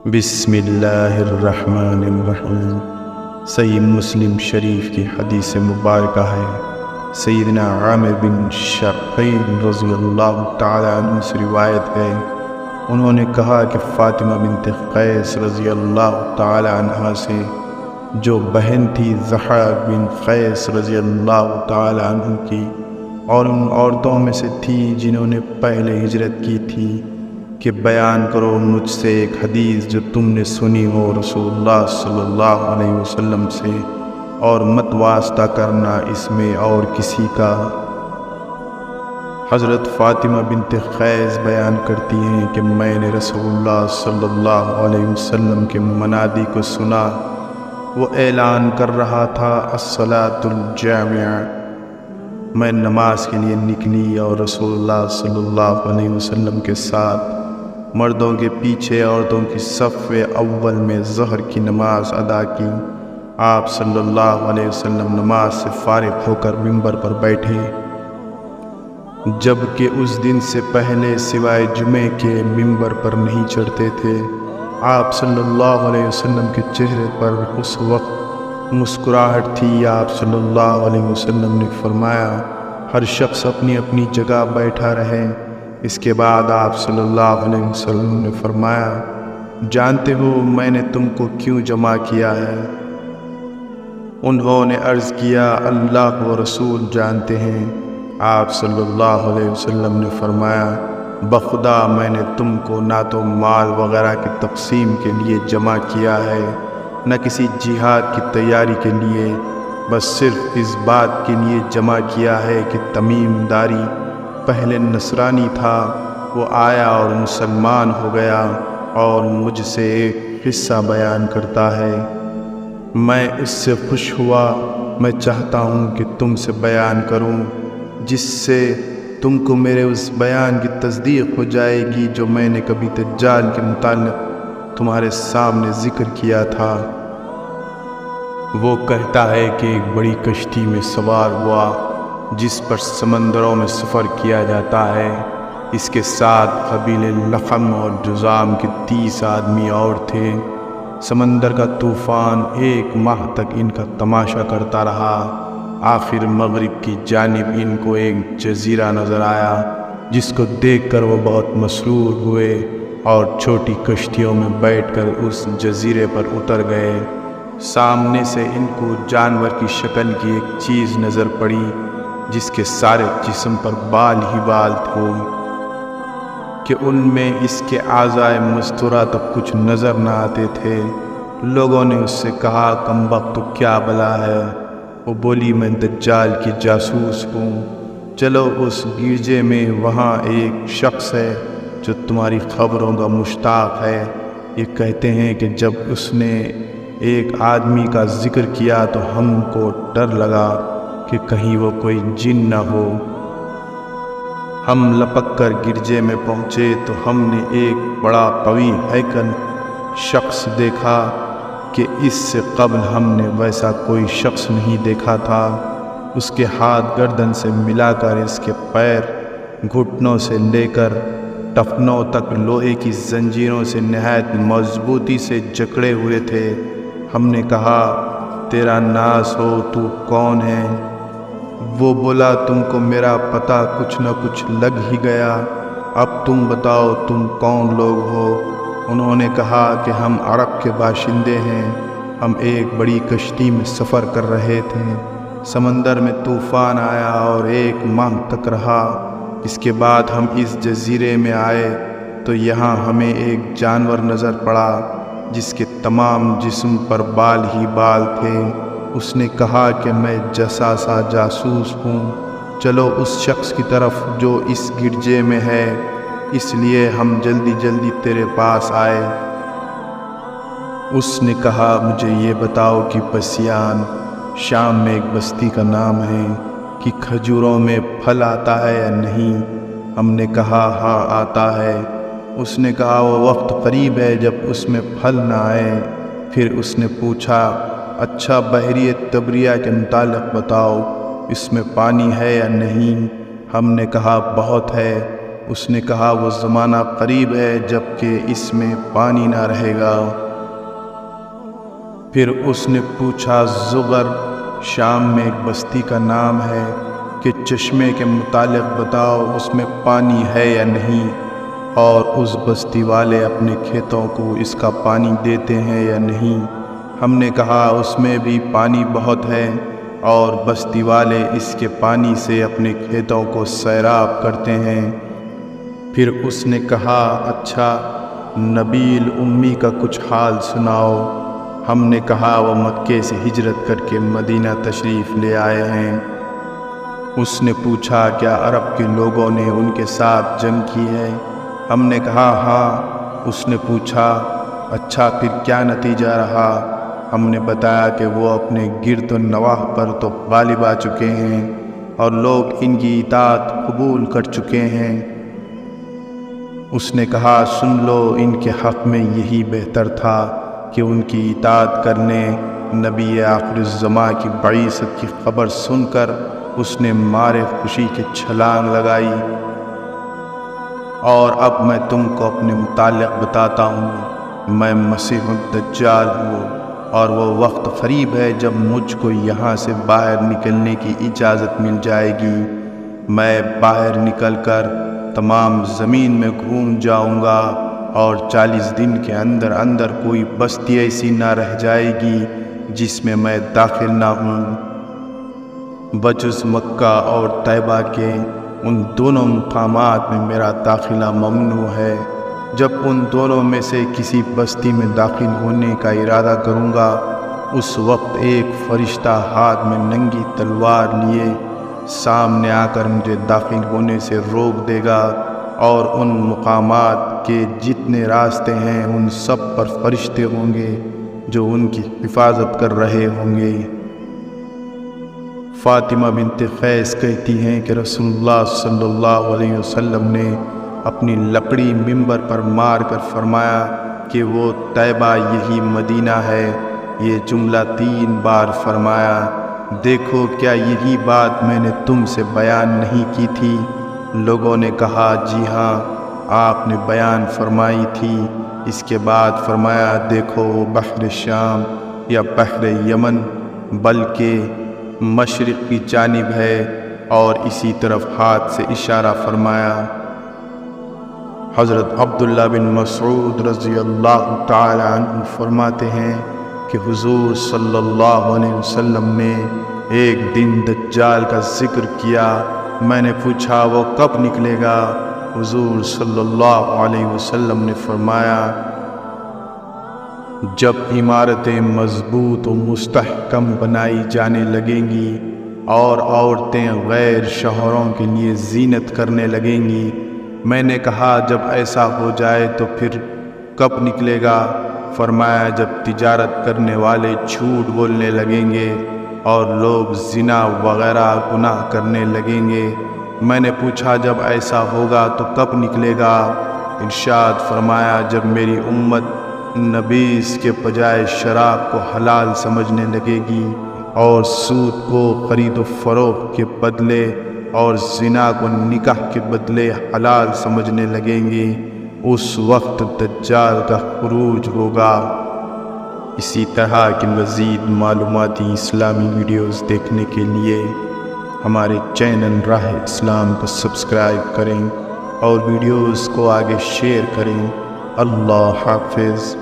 بسم اللہ الرحمن الرحیم۔ صحیح مسلم شریف کی حدیث مبارکہ ہے، سیدنا عامر بن شقیق رضی اللہ تعالی عنہ سے روایت ہے، انہوں نے کہا کہ فاطمہ بنت قیس رضی اللہ تعالی عنہ سے جو بہن تھی ضحاک بن قیس رضی اللہ تعالی عنہ کی، اور ان عورتوں میں سے تھی جنہوں نے پہلے ہجرت کی تھی، کہ بیان کرو مجھ سے ایک حدیث جو تم نے سنی ہو رسول اللہ صلی اللہ علیہ وسلم سے، اور مت واسطہ کرنا اس میں اور کسی کا۔ حضرت فاطمہ بنت قیس بیان کرتی ہیں کہ میں نے رسول اللہ صلی اللہ علیہ وسلم کے منادی کو سنا، وہ اعلان کر رہا تھا الصلاۃ الجامعہ۔ میں نماز کے لیے نکلی اور رسول اللہ صلی اللہ علیہ وسلم کے ساتھ مردوں کے پیچھے عورتوں کی صف اول میں ظہر کی نماز ادا کی۔ آپ صلی اللہ علیہ وسلم نماز سے فارغ ہو کر ممبر پر بیٹھے، جبکہ اس دن سے پہلے سوائے جمعے کے ممبر پر نہیں چڑھتے تھے۔ آپ صلی اللہ علیہ وسلم کے چہرے پر اس وقت مسکراہٹ تھی۔ آپ صلی اللہ علیہ وسلم نے فرمایا ہر شخص اپنی اپنی جگہ بیٹھا رہے۔ اس کے بعد آپ صلی اللہ علیہ وسلم نے فرمایا جانتے ہو میں نے تم کو کیوں جمع کیا ہے؟ انہوں نے عرض کیا اللہ و رسول جانتے ہیں۔ آپ صلی اللہ علیہ وسلم نے فرمایا بخدا میں نے تم کو نہ تو مال وغیرہ کی تقسیم کے لیے جمع کیا ہے، نہ کسی جہاد کی تیاری کے لیے، بس صرف اس بات کے لیے جمع کیا ہے کہ تمیم داری پہلے نصرانی تھا، وہ آیا اور مسلمان ہو گیا اور مجھ سے ایک قصہ بیان کرتا ہے، میں اس سے خوش ہوا۔ میں چاہتا ہوں کہ تم سے بیان کروں جس سے تم کو میرے اس بیان کی تصدیق ہو جائے گی جو میں نے کبھی دجال کے متعلق تمہارے سامنے ذکر کیا تھا۔ وہ کہتا ہے کہ ایک بڑی کشتی میں سوار ہوا جس پر سمندروں میں سفر کیا جاتا ہے، اس کے ساتھ قبیلے لخم اور جذام کے 30 آدمی اور تھے۔ سمندر کا طوفان 1 ماہ تک ان کا تماشا کرتا رہا۔ آخر مغرب کی جانب ان کو ایک جزیرہ نظر آیا جس کو دیکھ کر وہ بہت مسرور ہوئے اور چھوٹی کشتیوں میں بیٹھ کر اس جزیرے پر اتر گئے۔ سامنے سے ان کو جانور کی شکل کی ایک چیز نظر پڑی جس کے سارے جسم پر بال ہی بال تھے کہ ان میں اس کے اعضائے مستورہ تک کچھ نظر نہ آتے تھے۔ لوگوں نے اس سے کہا کمبخت تو کیا بلا ہے؟ وہ بولی میں دجال کی جاسوس ہوں۔ چلو اس گرجے میں وہاں ایک شخص ہے جو تمہاری خبروں کا مشتاق ہے۔ یہ کہتے ہیں کہ جب اس نے ایک آدمی کا ذکر کیا تو ہم کو ڈر لگا کہ کہیں وہ کوئی جن نہ ہو۔ ہم لپک کر گرجے میں پہنچے تو ہم نے ایک بڑا قوی ہیکل شخص دیکھا کہ اس سے قبل ہم نے ویسا کوئی شخص نہیں دیکھا تھا۔ اس کے ہاتھ گردن سے ملا کر اس کے پیر گھٹنوں سے لے کر ٹخنوں تک لوہے کی زنجیروں سے نہایت مضبوطی سے جکڑے ہوئے تھے۔ ہم نے کہا تیرا ناز ہو تو کون ہے؟ وہ بولا تم کو میرا پتہ کچھ نہ کچھ لگ ہی گیا، اب تم بتاؤ تم کون لوگ ہو؟ انہوں نے کہا کہ ہم عرب کے باشندے ہیں، ہم ایک بڑی کشتی میں سفر کر رہے تھے، سمندر میں طوفان آیا اور 1 ماہ تک رہا۔ اس کے بعد ہم اس جزیرے میں آئے تو یہاں ہمیں ایک جانور نظر پڑا جس کے تمام جسم پر بال ہی بال تھے۔ اس نے کہا کہ میں جساسا جاسوس ہوں، چلو اس شخص کی طرف جو اس گرجے میں ہے، اس لیے ہم جلدی جلدی تیرے پاس آئے۔ اس نے کہا مجھے یہ بتاؤ کہ پسیان شام میں ایک بستی کا نام ہے کہ کھجوروں میں پھل آتا ہے یا نہیں؟ ہم نے کہا ہاں آتا ہے۔ اس نے کہا وہ وقت قریب ہے جب اس میں پھل نہ آئے۔ پھر اس نے پوچھا اچھا بحیرہ طبریہ کے متعلق بتاؤ، اس میں پانی ہے یا نہیں؟ ہم نے کہا بہت ہے۔ اس نے کہا وہ زمانہ قریب ہے جب کہ اس میں پانی نہ رہے گا۔ پھر اس نے پوچھا زغر شام میں ایک بستی کا نام ہے کہ چشمے کے متعلق بتاؤ اس میں پانی ہے یا نہیں، اور اس بستی والے اپنے کھیتوں کو اس کا پانی دیتے ہیں یا نہیں؟ ہم نے کہا اس میں بھی پانی بہت ہے اور بستی والے اس کے پانی سے اپنے کھیتوں کو سیراب کرتے ہیں۔ پھر اس نے کہا اچھا نبیل امی کا کچھ حال سناؤ۔ ہم نے کہا وہ مکے سے ہجرت کر کے مدینہ تشریف لے آئے ہیں۔ اس نے پوچھا کیا عرب کے لوگوں نے ان کے ساتھ جنگ کی ہے؟ ہم نے کہا ہاں۔ اس نے پوچھا اچھا پھر کیا نتیجہ رہا؟ ہم نے بتایا کہ وہ اپنے گرد و نواح پر تو غالب آ چکے ہیں اور لوگ ان کی اطاعت قبول کر چکے ہیں۔ اس نے کہا سن لو ان کے حق میں یہی بہتر تھا کہ ان کی اطاعت کرنے۔ نبی آخر الزماں کی بعثت کی خبر سن کر اس نے مارے خوشی کے چھلانگ لگائی۔ اور اب میں تم کو اپنے متعلق بتاتا ہوں، میں مسیح الدجال ہوں اور وہ وقت قریب ہے جب مجھ کو یہاں سے باہر نکلنے کی اجازت مل جائے گی۔ میں باہر نکل کر تمام زمین میں گھوم جاؤں گا اور 40 دن کے اندر اندر کوئی بستی ایسی نہ رہ جائے گی جس میں میں داخل نہ ہوں۔ بجز مکہ اور طیبہ کے ان دونوں مقامات میں میرا داخلہ ممنوع ہے۔ جب ان دونوں میں سے کسی بستی میں داخل ہونے کا ارادہ کروں گا، اس وقت ایک فرشتہ ہاتھ میں ننگی تلوار لیے سامنے آ کر مجھے داخل ہونے سے روک دے گا، اور ان مقامات کے جتنے راستے ہیں ان سب پر فرشتے ہوں گے جو ان کی حفاظت کر رہے ہوں گے۔ فاطمہ بنت قیس کہتی ہیں کہ رسول اللہ صلی اللہ علیہ وسلم نے اپنی لکڑی منبر پر مار کر فرمایا کہ وہ طیبہ یہی مدینہ ہے۔ یہ جملہ 3 بار فرمایا۔ دیکھو کیا یہی بات میں نے تم سے بیان نہیں کی تھی؟ لوگوں نے کہا جی ہاں آپ نے بیان فرمائی تھی۔ اس کے بعد فرمایا دیکھو وہ بحر شام یا بحر یمن بلکہ مشرق کی جانب ہے، اور اسی طرف ہاتھ سے اشارہ فرمایا۔ حضرت عبداللہ بن مسعود رضی اللہ تعالی عنہ فرماتے ہیں کہ حضور صلی اللہ علیہ وسلم نے ایک دن دجال کا ذکر کیا۔ میں نے پوچھا وہ کب نکلے گا؟ حضور صلی اللہ علیہ وسلم نے فرمایا جب عمارتیں مضبوط و مستحکم بنائی جانے لگیں گی اور عورتیں غیر شوہروں کے لیے زینت کرنے لگیں گی۔ میں نے کہا جب ایسا ہو جائے تو پھر کب نکلے گا؟ فرمایا جب تجارت کرنے والے جھوٹ بولنے لگیں گے اور لوگ زنا وغیرہ گناہ کرنے لگیں گے۔ میں نے پوچھا جب ایسا ہوگا تو کب نکلے گا؟ ارشاد فرمایا جب میری امت نبیذ کے بجائے شراب کو حلال سمجھنے لگے گی اور سود کو خرید و فروخت کے بدلے اور زنا کو نکاح کے بدلے حلال سمجھنے لگیں گے، اس وقت دجال کا خروج ہوگا۔ اسی طرح کی مزید معلوماتی اسلامی ویڈیوز دیکھنے کے لیے ہمارے چینل راہ اسلام کو سبسکرائب کریں اور ویڈیوز کو آگے شیئر کریں۔ اللہ حافظ۔